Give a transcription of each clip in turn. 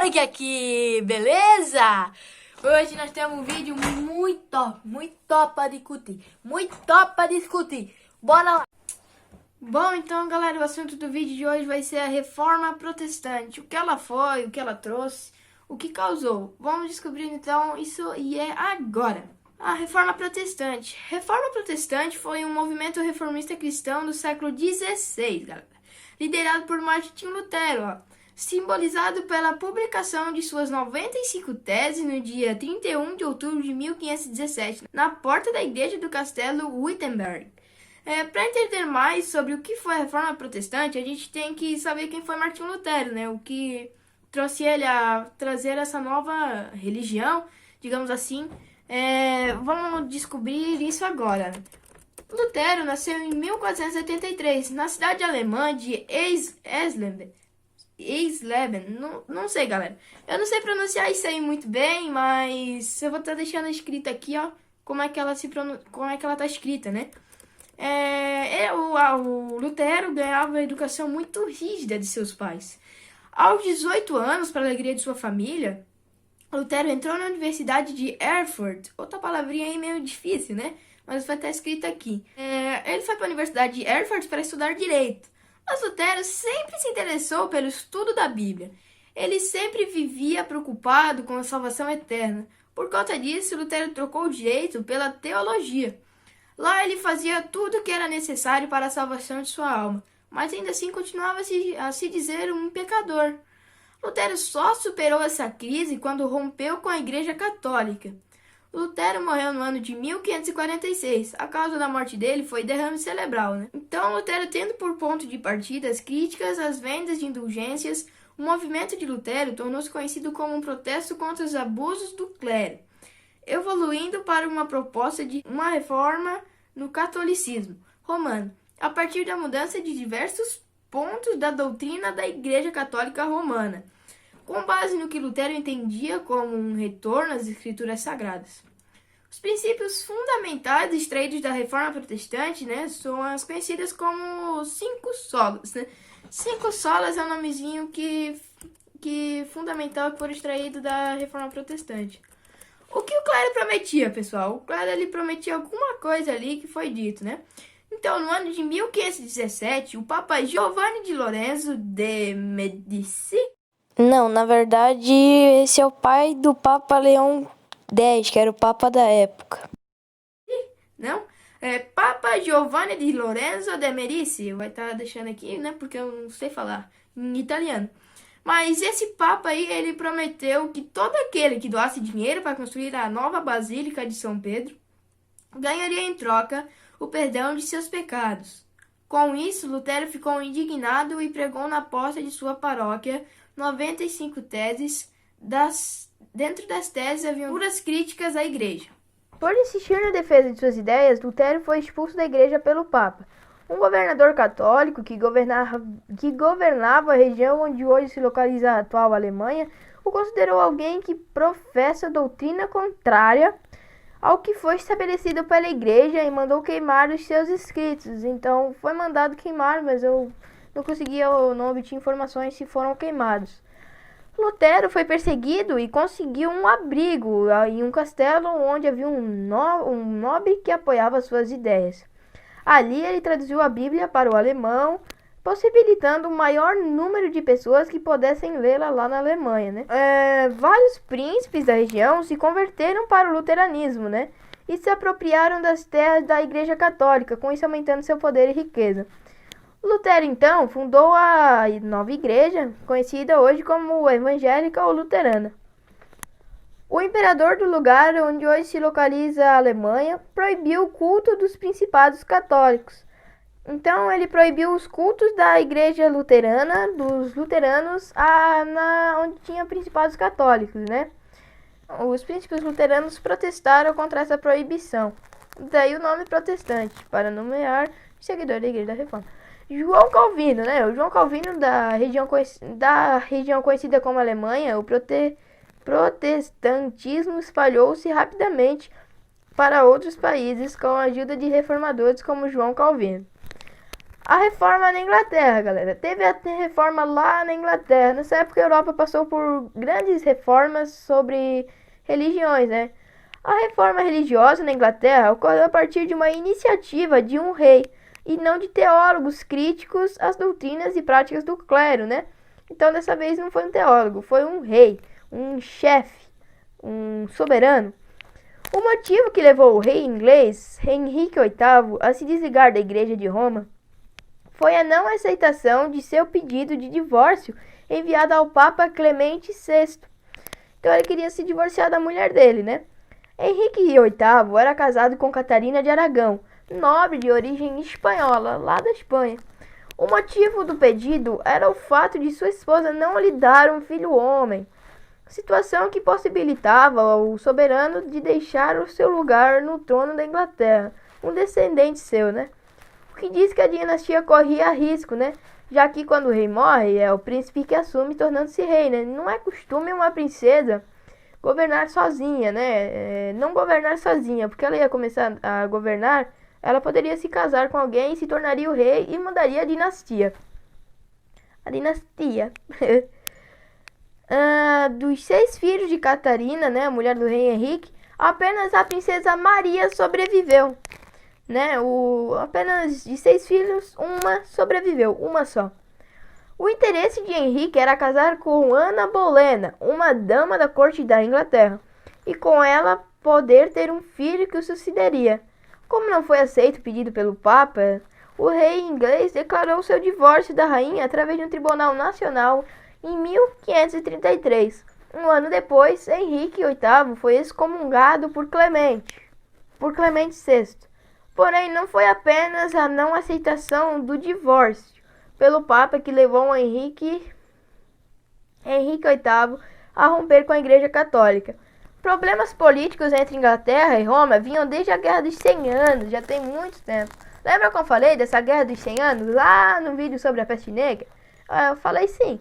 Mike aqui, beleza? Hoje nós temos um vídeo muito top pra discutir. Muito top pra discutir. Bora lá! Bom, então galera, o assunto do vídeo de hoje vai ser a Reforma Protestante. O que ela foi, o que ela trouxe, o que causou. Vamos descobrir então isso e é agora. A Reforma Protestante. Reforma Protestante foi um movimento reformista cristão do século XVI, galera. Liderado por Martim Lutero, simbolizado pela publicação de suas 95 teses no dia 31 de outubro de 1517, na porta da igreja do castelo Wittenberg. Para entender mais sobre o que foi a Reforma Protestante, a gente tem que saber quem foi Martim Lutero, né? O que trouxe ele a trazer essa nova religião, digamos assim. Vamos descobrir isso agora. Lutero nasceu em 1483, na cidade alemã de Eisleben. Não sei, galera. Eu não sei pronunciar isso aí muito bem, mas eu vou estar deixando escrito aqui, ó, como é que ela tá escrita, né? O Lutero ganhava a educação muito rígida de seus pais. Aos 18 anos, para a alegria de sua família, Lutero entrou na Universidade de Erfurt. Outra palavrinha aí meio difícil, né? Mas vai estar escrito aqui. Ele foi para a Universidade de Erfurt para estudar Direito. Mas Lutero sempre se interessou pelo estudo da Bíblia. Ele sempre vivia preocupado com a salvação eterna. Por conta disso, Lutero trocou o direito pela teologia. Lá ele fazia tudo o que era necessário para a salvação de sua alma, mas ainda assim continuava a se dizer um pecador. Lutero só superou essa crise quando rompeu com a Igreja Católica. Lutero morreu no ano de 1546. A causa da morte dele foi derrame cerebral, né? Então, Lutero, tendo por ponto de partida as críticas às vendas de indulgências, o movimento de Lutero tornou-se conhecido como um protesto contra os abusos do clero, evoluindo para uma proposta de uma reforma no catolicismo romano, a partir da mudança de diversos pontos da doutrina da Igreja Católica Romana, com base no que Lutero entendia como um retorno às Escrituras Sagradas. Os princípios fundamentais extraídos da Reforma Protestante, né, são as conhecidas como 5 solas. Né? 5 solas é um nomezinho fundamental que foram extraído da Reforma Protestante. O que o clero prometia, pessoal? O clero ele prometia alguma coisa ali que foi dito, né? Então, no ano de 1517, o Papa Giovanni di Lorenzo de Medici... Não, na verdade, esse é o pai do Papa Leão X, que era o Papa da época. Não? Papa Giovanni di Lorenzo de Medici. Vai estar deixando aqui, né? Porque eu não sei falar em italiano. Mas esse Papa aí, ele prometeu que todo aquele que doasse dinheiro para construir a nova Basílica de São Pedro ganharia em troca o perdão de seus pecados. Com isso, Lutero ficou indignado e pregou na porta de sua paróquia 95 teses. Dentro das teses haviam duras críticas à igreja. Por insistir na defesa de suas ideias, Lutero foi expulso da igreja pelo Papa. Um governador católico que governava a região onde hoje se localiza a atual Alemanha o considerou alguém que professa doutrina contrária ao que foi estabelecido pela igreja e mandou queimar os seus escritos. Então foi mandado queimar, mas eu não obtive informações se foram queimados. Lutero foi perseguido e conseguiu um abrigo em um castelo onde havia um nobre que apoiava suas ideias. Ali ele traduziu a Bíblia para o alemão, possibilitando um maior número de pessoas que pudessem lê-la lá na Alemanha, né? Vários príncipes da região se converteram para o luteranismo, né? E se apropriaram das terras da Igreja Católica, com isso aumentando seu poder e riqueza. Lutero, então, fundou a nova igreja, conhecida hoje como evangélica ou luterana. O imperador do lugar onde hoje se localiza a Alemanha proibiu o culto dos principados católicos. Então ele proibiu os cultos da igreja luterana, dos luteranos, onde tinha principados católicos, né? Os príncipes luteranos protestaram contra essa proibição. Daí o nome protestante, para nomear seguidor da Igreja da Reforma. João Calvino, né? O João Calvino da região conhecida como Alemanha, o protestantismo espalhou-se rapidamente para outros países com a ajuda de reformadores como João Calvino. A reforma na Inglaterra, galera. Teve a reforma lá na Inglaterra. Nessa época a Europa passou por grandes reformas sobre religiões, né? A reforma religiosa na Inglaterra ocorreu a partir de uma iniciativa de um rei e não de teólogos críticos às doutrinas e práticas do clero, né? Então dessa vez não foi um teólogo, foi um rei, um chefe, um soberano. O motivo que levou o rei inglês, Henrique VIII, a se desligar da Igreja de Roma foi a não aceitação de seu pedido de divórcio enviado ao Papa Clemente VI. Então ele queria se divorciar da mulher dele, né? Henrique VIII era casado com Catarina de Aragão, nobre de origem espanhola, lá da Espanha. O motivo do pedido era o fato de sua esposa não lhe dar um filho homem, situação que possibilitava o soberano de deixar o seu lugar no trono da Inglaterra, um descendente seu, né? O que diz que a dinastia corria risco, né? Já que quando o rei morre, é o príncipe que assume tornando-se rei, né? Não é costume uma princesa governar sozinha, né? Não governar sozinha, porque ela ia começar a governar, ela poderia se casar com alguém, se tornaria o rei e mudaria a dinastia. A dinastia. Dos 6 filhos de Catarina, né, a mulher do rei Henrique, apenas a princesa Maria sobreviveu. Né? Apenas de 6 filhos, uma sobreviveu, uma só. O interesse de Henrique era casar com Ana Bolena, uma dama da corte da Inglaterra, e com ela poder ter um filho que o sucederia. Como não foi aceito o pedido pelo Papa, o rei inglês declarou seu divórcio da rainha através de um tribunal nacional em 1533. Um ano depois, Henrique VIII foi excomungado por Clemente VI. Porém, não foi apenas a não aceitação do divórcio pelo Papa que levou Henrique VIII a romper com a Igreja Católica. Problemas políticos entre Inglaterra e Roma vinham desde a Guerra dos 100 Anos, já tem muito tempo. Lembra como eu falei dessa Guerra dos 100 Anos lá no vídeo sobre a peste negra? Eu falei sim.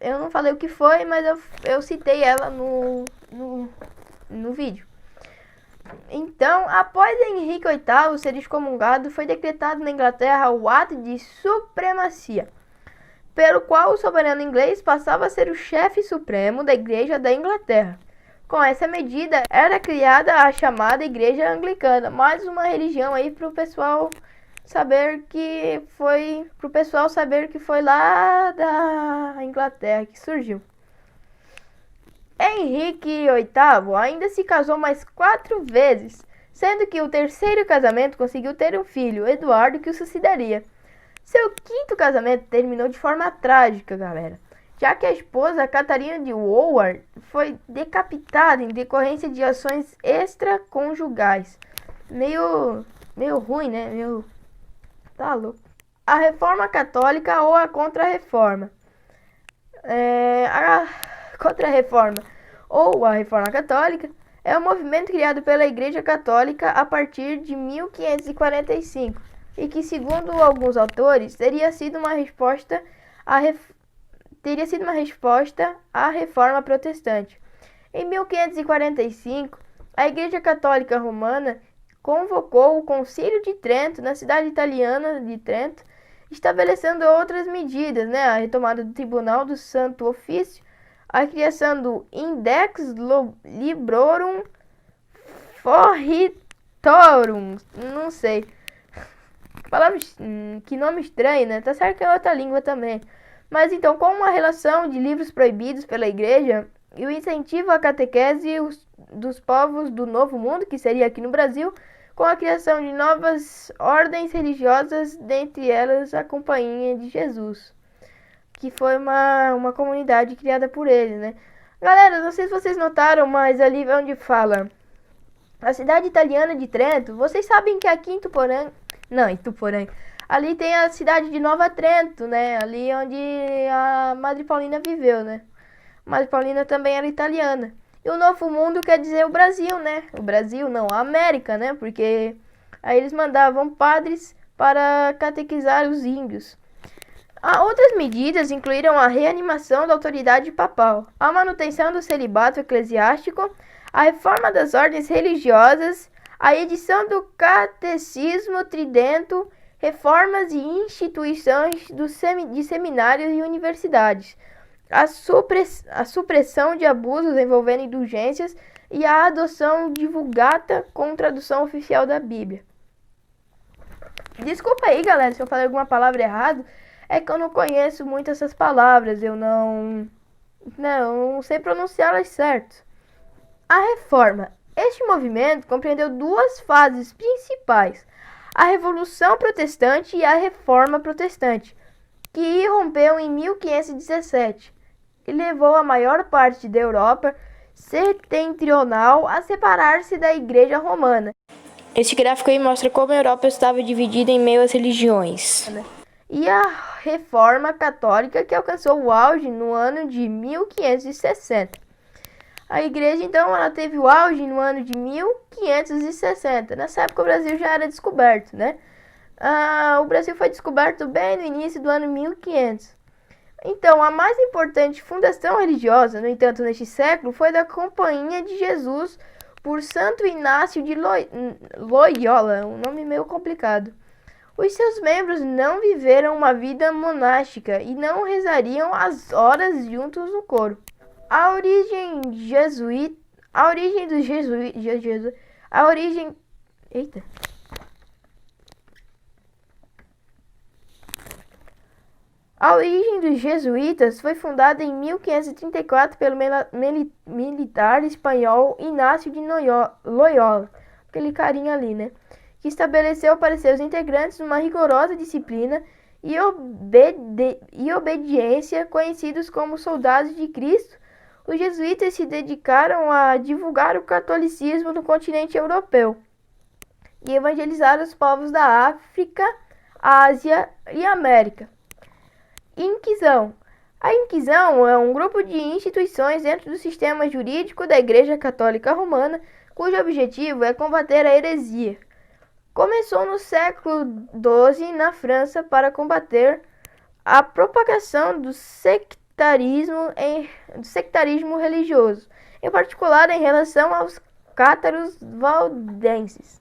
Eu não falei o que foi, mas eu citei ela no vídeo. Então, após Henrique VIII ser excomungado, foi decretado na Inglaterra o ato de supremacia, pelo qual o soberano inglês passava a ser o chefe supremo da Igreja da Inglaterra. Com essa medida, era criada a chamada Igreja Anglicana, mais uma religião aí para o pessoal saber que foi lá da Inglaterra que surgiu. Henrique VIII ainda se casou mais 4 vezes, sendo que o terceiro casamento conseguiu ter um filho, Eduardo, que o sucederia. Seu quinto casamento terminou de forma trágica, galera, já que a esposa Catarina de Howard foi decapitada em decorrência de ações extraconjugais. Meio ruim, né? Tá louco. A Reforma Católica ou a Contra-Reforma. A Contra-Reforma ou a Reforma Católica é um movimento criado pela Igreja Católica a partir de 1545 e que, segundo alguns autores, teria sido uma resposta à Reforma Protestante. Em 1545, a Igreja Católica Romana convocou o Concílio de Trento na cidade italiana de Trento, estabelecendo outras medidas, né? A retomada do Tribunal do Santo Ofício, a criação do Index Librorum Forritorum, não sei, que nome estranho, né? Tá certo que é outra língua também. Mas então, com uma relação de livros proibidos pela Igreja e o incentivo à catequese dos povos do Novo Mundo, que seria aqui no Brasil, com a criação de novas ordens religiosas, dentre elas a Companhia de Jesus, que foi uma comunidade criada por ele, né? Galera, não sei se vocês notaram, mas ali onde fala a cidade italiana de Trento, vocês sabem que aqui em Tuporã, ali tem a cidade de Nova Trento, né? Ali onde a Madre Paulina viveu, né? Madre Paulina também era italiana. E o Novo Mundo quer dizer o Brasil, né? O Brasil, não, a América, né? Porque aí eles mandavam padres para catequizar os índios. Outras medidas incluíram a reanimação da autoridade papal, a manutenção do celibato eclesiástico, a reforma das ordens religiosas, a edição do Catecismo Tridento, reformas e instituições de seminários e universidades, a supressão de abusos envolvendo indulgências e a adoção de Vulgata com tradução oficial da Bíblia. Desculpa aí, galera, se eu falei alguma palavra errada, é que eu não conheço muito essas palavras, eu não sei pronunciá-las certo. A Reforma. Este movimento compreendeu duas fases principais, a Revolução Protestante e a Reforma Protestante, que irrompeu em 1517 e levou a maior parte da Europa setentrional a separar-se da Igreja Romana. Esse gráfico aí mostra como a Europa estava dividida em meio às religiões. E a Reforma Católica, que alcançou o auge no ano de 1560. A igreja, então, ela teve o auge no ano de 1560. Nessa época, o Brasil já era descoberto, né? O Brasil foi descoberto bem no início do ano 1500. Então, a mais importante fundação religiosa, no entanto, neste século, foi da Companhia de Jesus por Santo Inácio de Loyola, um nome meio complicado. Os seus membros não viveram uma vida monástica e não rezariam as horas juntos no coro. A origem dos jesuítas foi fundada em 1534 pelo militar espanhol Inácio de Loyola, aquele carinha ali, né? Que estabeleceu para seus integrantes uma rigorosa disciplina e obediência, conhecidos como soldados de Cristo. Os jesuítas se dedicaram a divulgar o catolicismo no continente europeu e evangelizar os povos da África, Ásia e América. Inquisição. A Inquisição é um grupo de instituições dentro do sistema jurídico da Igreja Católica Romana, cujo objetivo é combater a heresia. Começou no século XII na França para combater a propagação do sectarismo religioso, em particular em relação aos cátaros valdenses.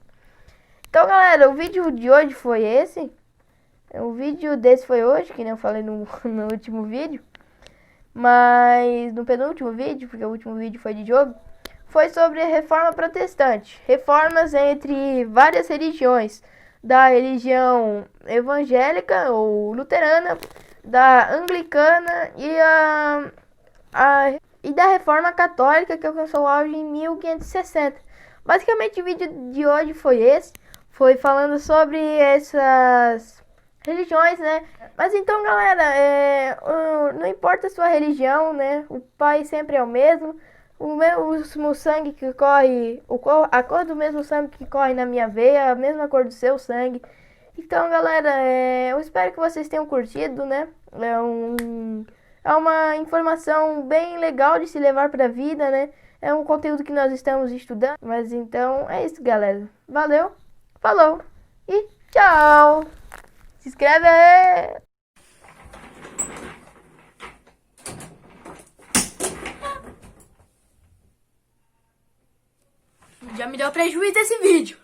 Então, galera, o vídeo de hoje foi esse. O vídeo desse foi hoje, que nem eu falei no último vídeo. Mas no penúltimo vídeo, porque o último vídeo foi de jogo, foi sobre a Reforma Protestante. Reformas entre várias religiões, da religião evangélica ou luterana, da anglicana e da Reforma Católica, que alcançou o auge em 1560. Basicamente o vídeo de hoje foi esse, foi falando sobre essas religiões, né? Mas então, galera, não importa a sua religião, né? O Pai sempre é o mesmo. O mesmo sangue que corre, a cor do mesmo sangue que corre na minha veia, a mesma cor do seu sangue. Então, galera, eu espero que vocês tenham curtido, né? É uma informação bem legal de se levar para a vida, né? É um conteúdo que nós estamos estudando. Mas então, é isso, galera. Valeu, falou e tchau! Se inscreve aí! Já me deu prejuízo esse vídeo.